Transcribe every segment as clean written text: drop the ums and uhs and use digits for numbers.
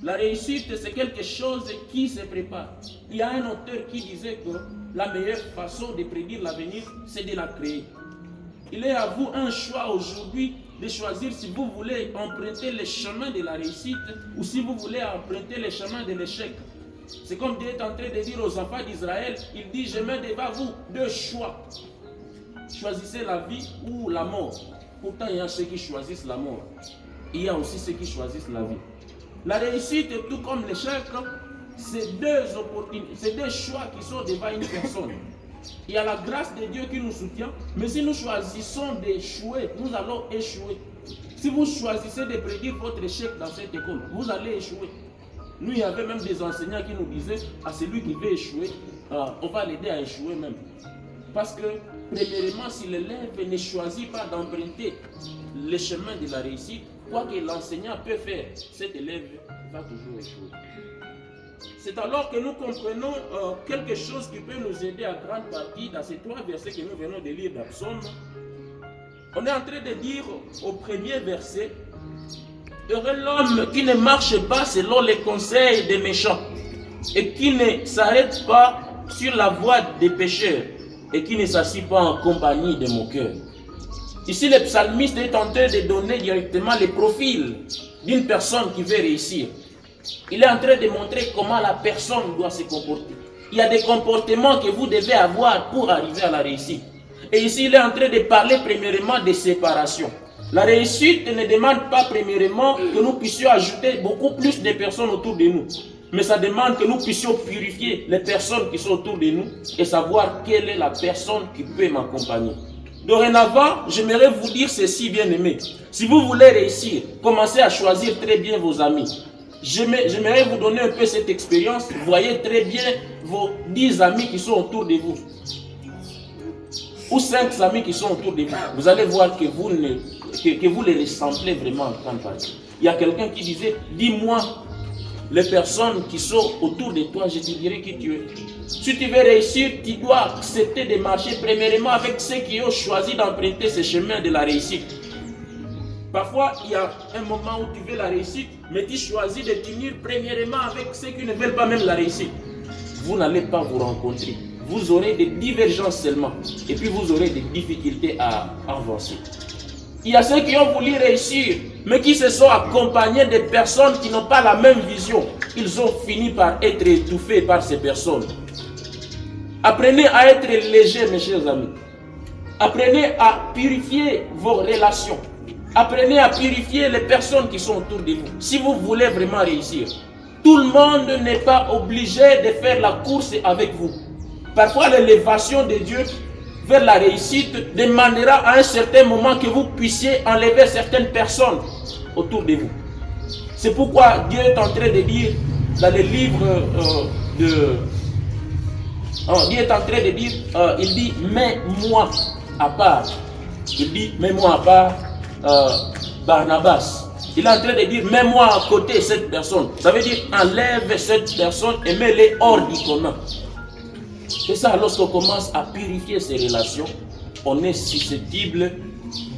La réussite, c'est quelque chose qui se prépare. Il y a un auteur qui disait que la meilleure façon de prédire l'avenir, c'est de la créer. Il est à vous un choix aujourd'hui de choisir si vous voulez emprunter le chemin de la réussite ou si vous voulez emprunter le chemin de l'échec. C'est comme Dieu est en train de dire aux enfants d'Israël, il dit, je mets devant vous deux choix. Choisissez la vie ou la mort. Pourtant, il y a ceux qui choisissent la mort. Il y a aussi ceux qui choisissent la vie. La réussite, tout comme l'échec, c'est deux choix qui sont devant une personne. Il y a la grâce de Dieu qui nous soutient, mais si nous choisissons d'échouer, nous allons échouer. Si vous choisissez de prédire votre échec dans cette école, vous allez échouer. Nous, il y avait même des enseignants qui nous disaient, à celui qui veut échouer, on va l'aider à échouer même. Parce que, premièrement, si l'élève ne choisit pas d'emprunter le chemin de la réussite, quoi que l'enseignant peut faire, cet élève va toujours échouer. C'est alors que nous comprenons quelque chose qui peut nous aider à grande partie dans ces trois versets que nous venons de lire dans Psaume. On est en train de dire au premier verset, « Heureux l'homme qui ne marche pas selon les conseils des méchants et qui ne s'arrête pas sur la voie des pécheurs et qui ne s'assied pas en compagnie des moqueurs. » Ici, le psalmiste est en train de donner directement le profil d'une personne qui veut réussir. Il est en train de montrer comment la personne doit se comporter. Il y a des comportements que vous devez avoir pour arriver à la réussite. Et ici, il est en train de parler premièrement de séparation. La réussite ne demande pas premièrement que nous puissions ajouter beaucoup plus de personnes autour de nous. Mais ça demande que nous puissions purifier les personnes qui sont autour de nous et savoir quelle est la personne qui peut m'accompagner. Dorénavant, j'aimerais vous dire ceci, bien-aimés. Si vous voulez réussir, commencez à choisir très bien vos amis. J'aimerais vous donner un peu cette expérience. Voyez très bien vos 10 amis qui sont autour de vous. Ou 5 amis qui sont autour de vous. Vous allez voir que vous les ressemblez vraiment en grande partie. Il y a quelqu'un qui disait, dis-moi les personnes qui sont autour de toi, je te dirai qui tu es. Si tu veux réussir, tu dois accepter de marcher premièrement avec ceux qui ont choisi d'emprunter ce chemin de la réussite. Parfois, il y a un moment où tu veux la réussite, mais tu choisis de tenir premièrement avec ceux qui ne veulent pas même la réussite. Vous n'allez pas vous rencontrer. Vous aurez des divergences seulement. Et puis vous aurez des difficultés à avancer. Il y a ceux qui ont voulu réussir, mais qui se sont accompagnés de personnes qui n'ont pas la même vision. Ils ont fini par être étouffés par ces personnes. Apprenez à être léger, mes chers amis. Apprenez à purifier vos relations. Apprenez à purifier les personnes qui sont autour de vous. Si vous voulez vraiment réussir, tout le monde n'est pas obligé de faire la course avec vous. Parfois, l'élévation de Dieu vers la réussite demandera à un certain moment que vous puissiez enlever certaines personnes autour de vous. C'est pourquoi Dieu est en train de dire dans le livre Dieu est en train de dire, il dit, mets-moi à part. Il dit, mets-moi à part Barnabas. Il est en train de dire, mets-moi à côté cette personne. Ça veut dire, enlève cette personne et mets-les hors du commun. Et ça, lorsqu'on commence à purifier ces relations, on est susceptible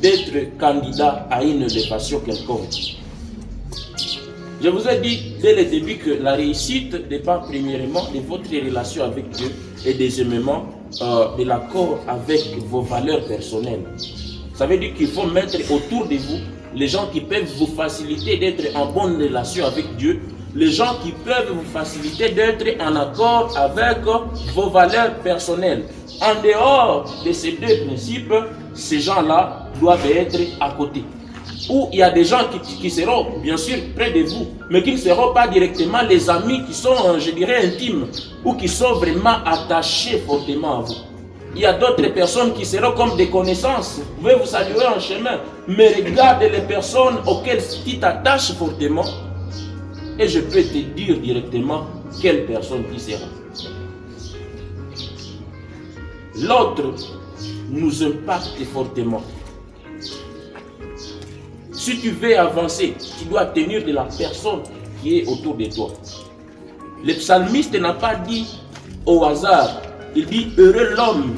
d'être candidat à une élévation quelconque. Je vous ai dit dès le début que la réussite dépend premièrement de votre relation avec Dieu et deuxièmement de l'accord avec vos valeurs personnelles. Ça veut dire qu'il faut mettre autour de vous les gens qui peuvent vous faciliter d'être en bonne relation avec Dieu, les gens qui peuvent vous faciliter d'être en accord avec vos valeurs personnelles. En dehors de ces deux principes, ces gens-là doivent être à côté. Ou il y a des gens qui seront bien sûr près de vous, mais qui ne seront pas directement les amis qui sont, je dirais, intimes, ou qui sont vraiment attachés fortement à vous. Il y a d'autres personnes qui seront comme des connaissances. Vous pouvez vous saluer en chemin, mais regarde les personnes auxquelles tu t'attaches fortement, et je peux te dire directement quelle personne qui sera. L'autre nous impacte fortement. Si tu veux avancer, tu dois tenir de la personne qui est autour de toi. Le psalmiste n'a pas dit au hasard, il dit heureux l'homme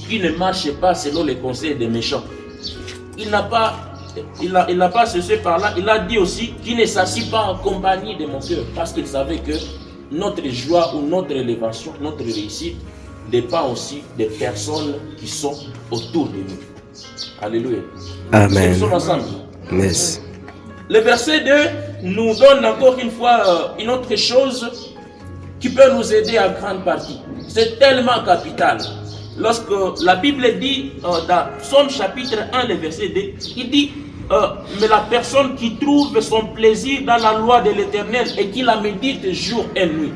qui ne marche pas selon les conseils des méchants. Il n'a pas il n'a pas cessé par là, il a dit aussi qu'il ne s'assit pas en compagnie de mon cœur, parce qu'il savait que notre joie ou notre élévation, notre réussite dépend aussi des personnes qui sont autour de nous. Alléluia. Amen. Nous sommes ensemble. Yes. Le verset 2 nous donne encore une fois une autre chose qui peut nous aider en grande partie. C'est tellement capital. Lorsque la Bible dit dans Psaume chapitre 1, le verset 2, il dit mais la personne qui trouve son plaisir dans la loi de l'Éternel et qui la médite jour et nuit.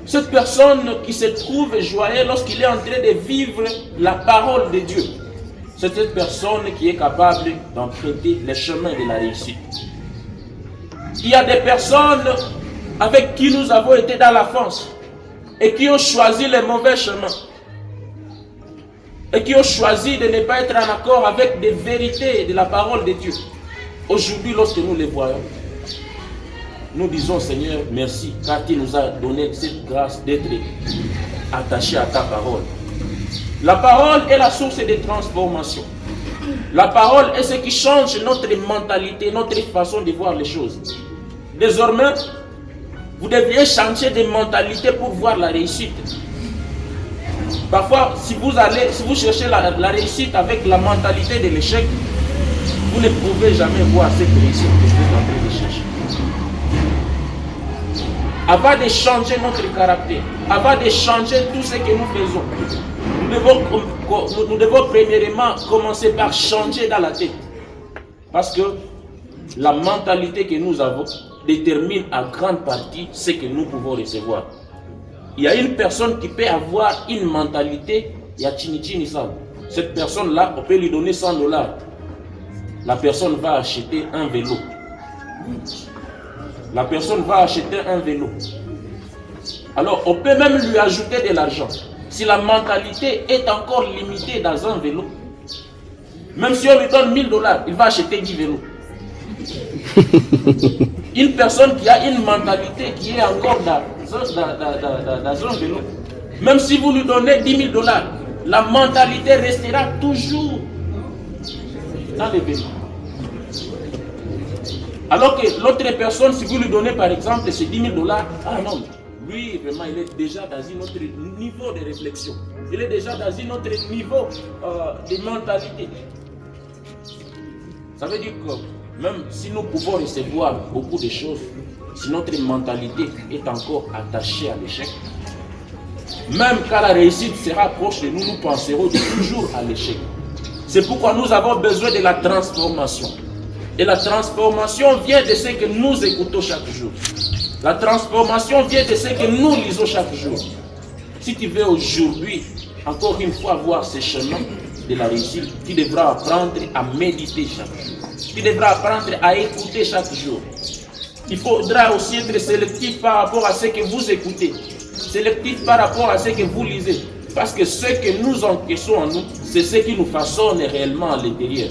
Cette personne qui se trouve joyeuse lorsqu'il est en train de vivre la parole de Dieu. C'est cette personne qui est capable d'emprunter les chemins de la réussite. Il y a des personnes avec qui nous avons été dans la France et qui ont choisi les mauvais chemins. Et qui ont choisi de ne pas être en accord avec des vérités de la parole de Dieu. Aujourd'hui, lorsque nous les voyons, nous disons Seigneur, merci, car tu nous as donné cette grâce d'être attachés à ta parole. La parole est la source de transformation. La parole est ce qui change notre mentalité, notre façon de voir les choses. Désormais, vous devriez changer de mentalité pour voir la réussite. Parfois, si vous cherchez la réussite avec la mentalité de l'échec, vous ne pouvez jamais voir cette réussite que vous êtes en train de chercher. Avant de changer notre caractère, avant de changer tout ce que nous faisons, nous devons premièrement commencer par changer dans la tête. Parce que la mentalité que nous avons détermine à grande partie ce que nous pouvons recevoir. Il y a une personne qui peut avoir une mentalité, il y a chini ça. Cette personne-là, on peut lui donner $100. La personne va acheter un vélo. La personne va acheter un vélo. Alors, on peut même lui ajouter de l'argent. Si la mentalité est encore limitée dans un vélo, même si on lui donne $1000, il va acheter 10 vélos. Une personne qui a une mentalité qui est encore dans un vélo, même si vous lui donnez $10 000, la mentalité restera toujours dans le vélo. Alors que l'autre personne, si vous lui donnez par exemple ces $10 000, ah non, lui vraiment il est déjà dans un autre niveau de réflexion. Il est déjà dans un autre niveau de mentalité. Ça veut dire que même si nous pouvons recevoir beaucoup de choses, si notre mentalité est encore attachée à l'échec, même quand la réussite sera proche de nous, nous penserons toujours à l'échec. C'est pourquoi nous avons besoin de la transformation. Et la transformation vient de ce que nous écoutons chaque jour. La transformation vient de ce que nous lisons chaque jour. Si tu veux aujourd'hui, encore une fois, voir ces chemins de la réussite, tu devras apprendre à méditer chaque jour. Tu devras apprendre à écouter chaque jour. Il faudra aussi être sélectif par rapport à ce que vous écoutez. Sélectif par rapport à ce que vous lisez. Parce que ce que nous encaissons en nous, c'est ce qui nous façonne réellement à l'intérieur.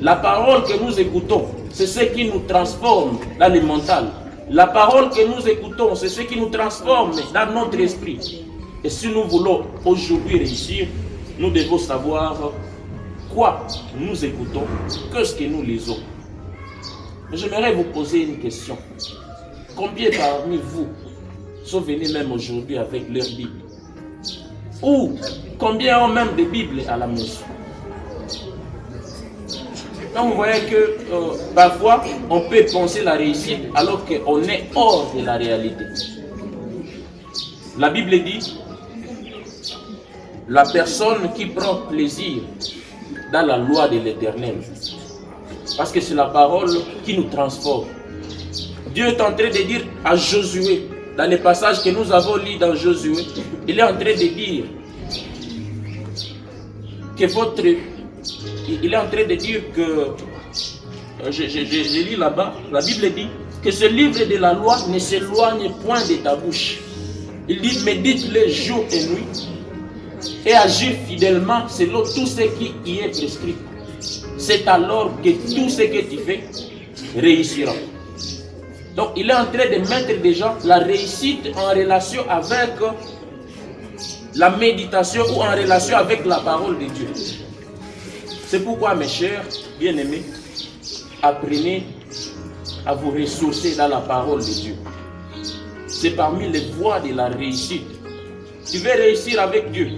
La parole que nous écoutons, c'est ce qui nous transforme dans le mental. La parole que nous écoutons, c'est ce qui nous transforme dans notre esprit. Et si nous voulons aujourd'hui réussir, nous devons savoir quoi nous écoutons, qu'est-ce que nous lisons. J'aimerais vous poser une question. Combien parmi vous sont venus même aujourd'hui avec leur Bible? Ou combien ont même des Bibles à la maison? Donc vous voyez que parfois on peut penser la réussite alors qu'on est hors de la réalité. La Bible dit, la personne qui prend plaisir dans la loi de l'Éternel, parce que c'est la parole qui nous transforme. Dieu est en train de dire à Josué, dans les passages que nous avons lus dans Josué, il est en train de dire que il est en train de dire que, je lis là-bas, la Bible dit que ce livre de la loi ne s'éloigne point de ta bouche. Il dit, médite-le jour et nuit et agis fidèlement selon tout ce qui y est prescrit. C'est alors que tout ce que tu fais réussira. Donc il est en train de mettre déjà la réussite en relation avec la méditation ou en relation avec la parole de Dieu. C'est pourquoi mes chers, bien-aimés, apprenez à vous ressourcer dans la parole de Dieu. C'est parmi les voies de la réussite. Tu veux réussir avec Dieu.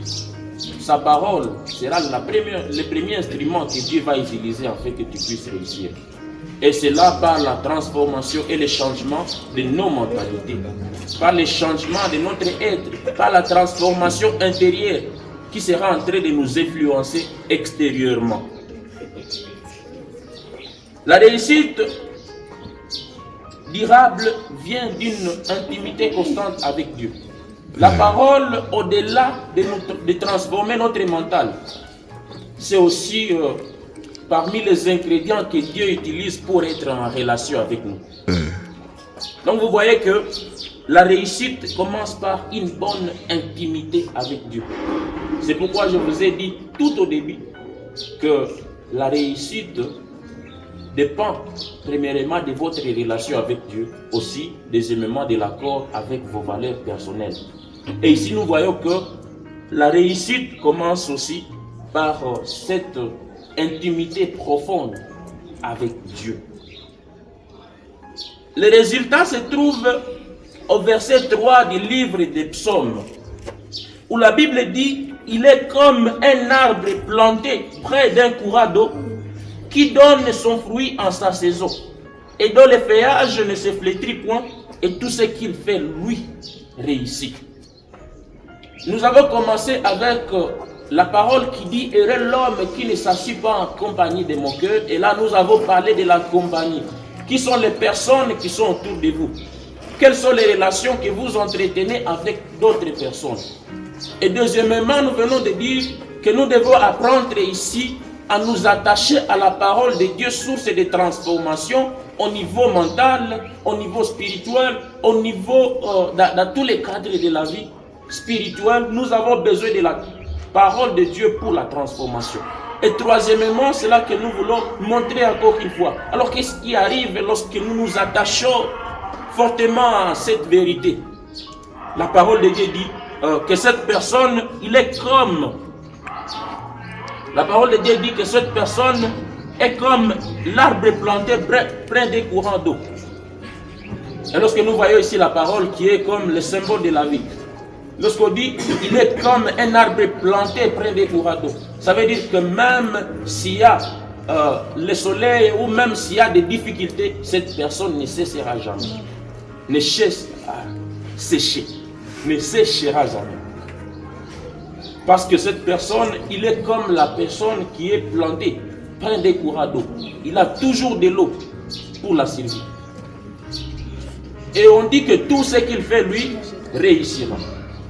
Sa parole sera le premier instrument que Dieu va utiliser afin que tu puisses réussir. Et c'est là par la transformation et le changement de nos mentalités, par le changement de notre être, par la transformation intérieure qui sera en train de nous influencer extérieurement. La réussite durable vient d'une intimité constante avec Dieu. La parole, au-delà de transformer notre mental, c'est aussi parmi les ingrédients que Dieu utilise pour être en relation avec nous. Donc vous voyez que la réussite commence par une bonne intimité avec Dieu. C'est pourquoi je vous ai dit tout au début que la réussite dépend premièrement de votre relation avec Dieu, aussi deuxièmement de l'accord avec vos valeurs personnelles. Et ici nous voyons que la réussite commence aussi par cette intimité profonde avec Dieu. Le résultat se trouve au verset 3 du livre des Psaumes, où la Bible dit « Il est comme un arbre planté près d'un courant d'eau qui donne son fruit en sa saison, et dont le feuillage ne se flétrit point, et tout ce qu'il fait, lui, réussit. » Nous avons commencé avec la parole qui dit « Heureux l'homme qui ne s'assied pas en compagnie de moqueurs » et là nous avons parlé de la compagnie. Qui sont les personnes qui sont autour de vous? Quelles sont les relations que vous entretenez avec d'autres personnes? Et deuxièmement, nous venons de dire que nous devons apprendre ici à nous attacher à la parole de Dieu, source de transformation au niveau mental, au niveau spirituel, au niveau dans tous les cadres de la vie spirituelle. Nous avons besoin de la parole de Dieu pour la transformation. Et troisièmement, c'est là que nous voulons montrer encore une fois. Alors qu'est-ce qui arrive lorsque nous nous attachons fortement à cette vérité? La parole de Dieu dit que cette personne, il est comme... La parole de Dieu dit que cette personne est comme l'arbre planté près des courants d'eau. Et lorsque nous voyons ici la parole qui est comme le symbole de la vie, lorsqu'on dit il est comme un arbre planté près des courants d'eau, ça veut dire que même s'il y a le soleil ou même s'il y a des difficultés, cette personne ne cessera jamais. Ne cessera jamais. Parce que cette personne, il est comme la personne qui est plantée près des courants d'eau. Il a toujours de l'eau pour la servir. Et on dit que tout ce qu'il fait, lui, réussira.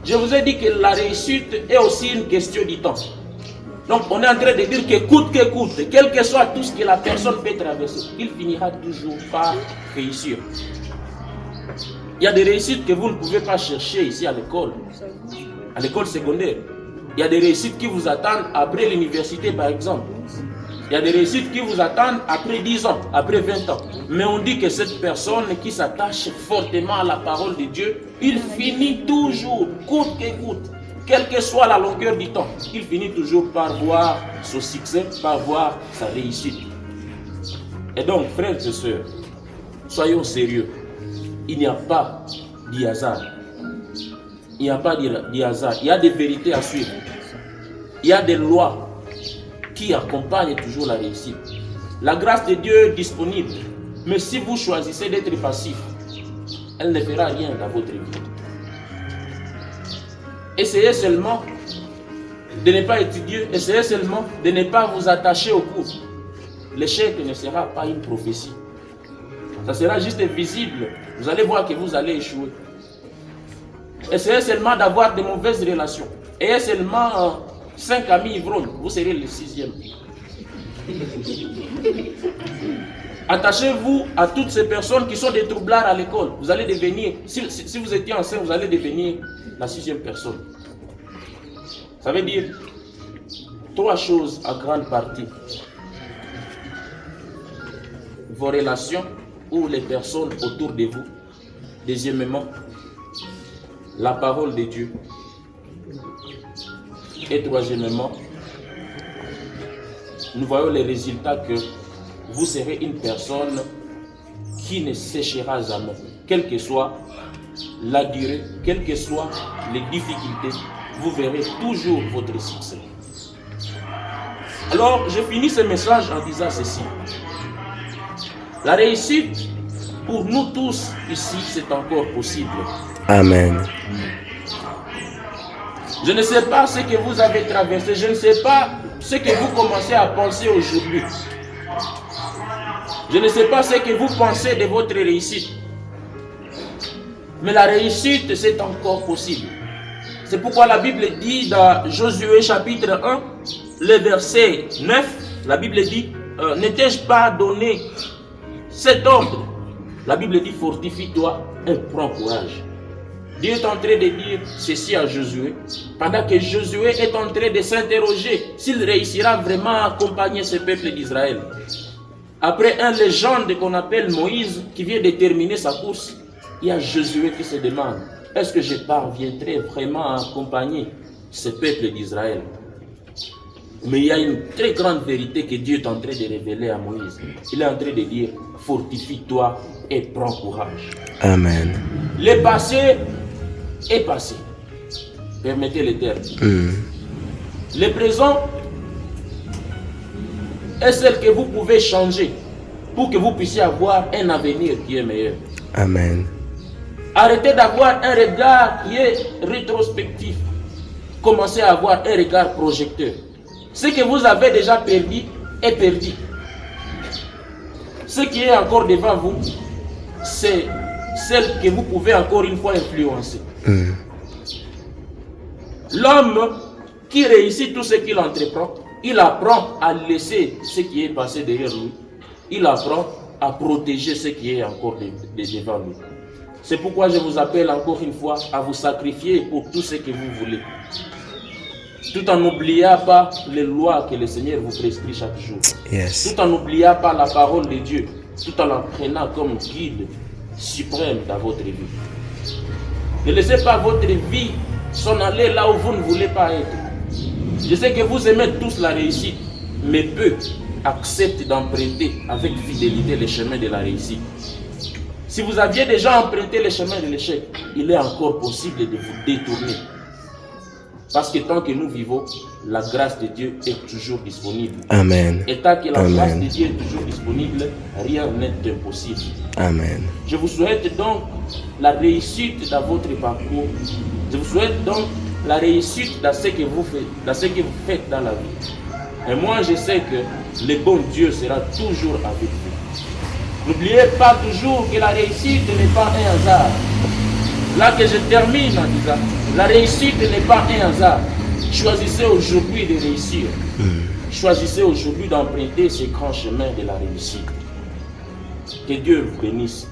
Je vous ai dit que la réussite est aussi une question du temps. Donc on est en train de dire que coûte que coûte, quel que soit tout ce que la personne peut traverser, il finira toujours par réussir. Il y a des réussites que vous ne pouvez pas chercher ici à l'école secondaire. Il y a des réussites qui vous attendent après l'université par exemple. Il y a des réussites qui vous attendent après 10 ans, après 20 ans. Mais on dit que cette personne qui s'attache fortement à la parole de Dieu, il finit toujours, coûte que coûte, quelle que soit la longueur du temps, il finit toujours par voir son succès, par voir sa réussite. Et donc, frères et sœurs, soyons sérieux. Il n'y a pas de hasard. Il n'y a pas de hasard. Il y a des vérités à suivre. Il y a des lois qui accompagnent toujours la réussite. La grâce de Dieu est disponible. Mais si vous choisissez d'être passif, elle ne fera rien dans votre vie. Essayez seulement de ne pas étudier. Essayez seulement de ne pas vous attacher au cours. L'échec ne sera pas une prophétie. Ça sera juste visible. Vous allez voir que vous allez échouer. Essayez seulement d'avoir de mauvaises relations. Ayez seulement 5 amis ivrognes. Vous serez le 6e. Attachez-vous à toutes ces personnes qui sont des troublards à l'école. Vous allez devenir, si vous étiez enceinte, vous allez devenir la 6e personne. Ça veut dire 3 choses en grande partie. Vos relations ou les personnes autour de vous. Deuxièmement, la parole de Dieu. Et troisièmement, nous voyons les résultats que vous serez une personne qui ne séchera jamais, quelle que soit la durée, quelles que soient les difficultés, vous verrez toujours votre succès. Alors, je finis ce message en disant ceci. La réussite, pour nous tous ici, c'est encore possible. Amen. Je ne sais pas ce que vous avez traversé, je ne sais pas ce que vous commencez à penser aujourd'hui. Je ne sais pas ce que vous pensez de votre réussite. Mais la réussite, c'est encore possible. C'est pourquoi la Bible dit dans Josué chapitre 1, le verset 9, la Bible dit, n'étais-je pas donné cet ordre? La Bible dit, fortifie-toi et prends courage. Dieu est en train de dire ceci à Josué, pendant que Josué est en train de s'interroger s'il réussira vraiment à accompagner ce peuple d'Israël. Après un légende qu'on appelle Moïse, qui vient de terminer sa course, il y a Josué qui se demande, est-ce que je parviendrai vraiment à accompagner ce peuple d'Israël? Mais il y a une très grande vérité que Dieu est en train de révéler à Moïse. Il est en train de dire, fortifie-toi et prends courage. Amen. Le passé est passé. Permettez le terme. Le présent est celle que vous pouvez changer pour que vous puissiez avoir un avenir qui est meilleur. Amen. Arrêtez d'avoir un regard qui est rétrospectif. Commencez à avoir un regard projecteur. Ce que vous avez déjà perdu est perdu. Ce qui est encore devant vous, c'est celle que vous pouvez encore une fois influencer. L'homme qui réussit tout ce qu'il entreprend, il apprend à laisser ce qui est passé derrière lui. Il apprend à protéger ce qui est encore devant lui. C'est pourquoi je vous appelle encore une fois à vous sacrifier pour tout ce que vous voulez. Tout en n'oubliant pas les lois que le Seigneur vous prescrit chaque jour. Yes. Tout en n'oubliant pas la parole de Dieu. Tout en la prenant comme guide suprême dans votre vie. Ne laissez pas votre vie s'en aller là où vous ne voulez pas être. Je sais que vous aimez tous la réussite, mais peu acceptent d'emprunter avec fidélité les chemins de la réussite. Si vous aviez déjà emprunté les chemins de l'échec, il est encore possible de vous détourner. Parce que tant que nous vivons, la grâce de Dieu est toujours disponible. Amen. Et tant que la grâce de Dieu est toujours disponible, rien n'est impossible. Amen. Je vous souhaite donc la réussite dans votre parcours. Je vous souhaite donc la réussite dans ce que vous faites, dans la vie. Et moi, je sais que le bon Dieu sera toujours avec vous. N'oubliez pas toujours que la réussite n'est pas un hasard. Là que je termine en disant, la réussite n'est pas un hasard. Choisissez aujourd'hui de réussir. Choisissez aujourd'hui d'emprunter ce grand chemin de la réussite. Que Dieu vous bénisse.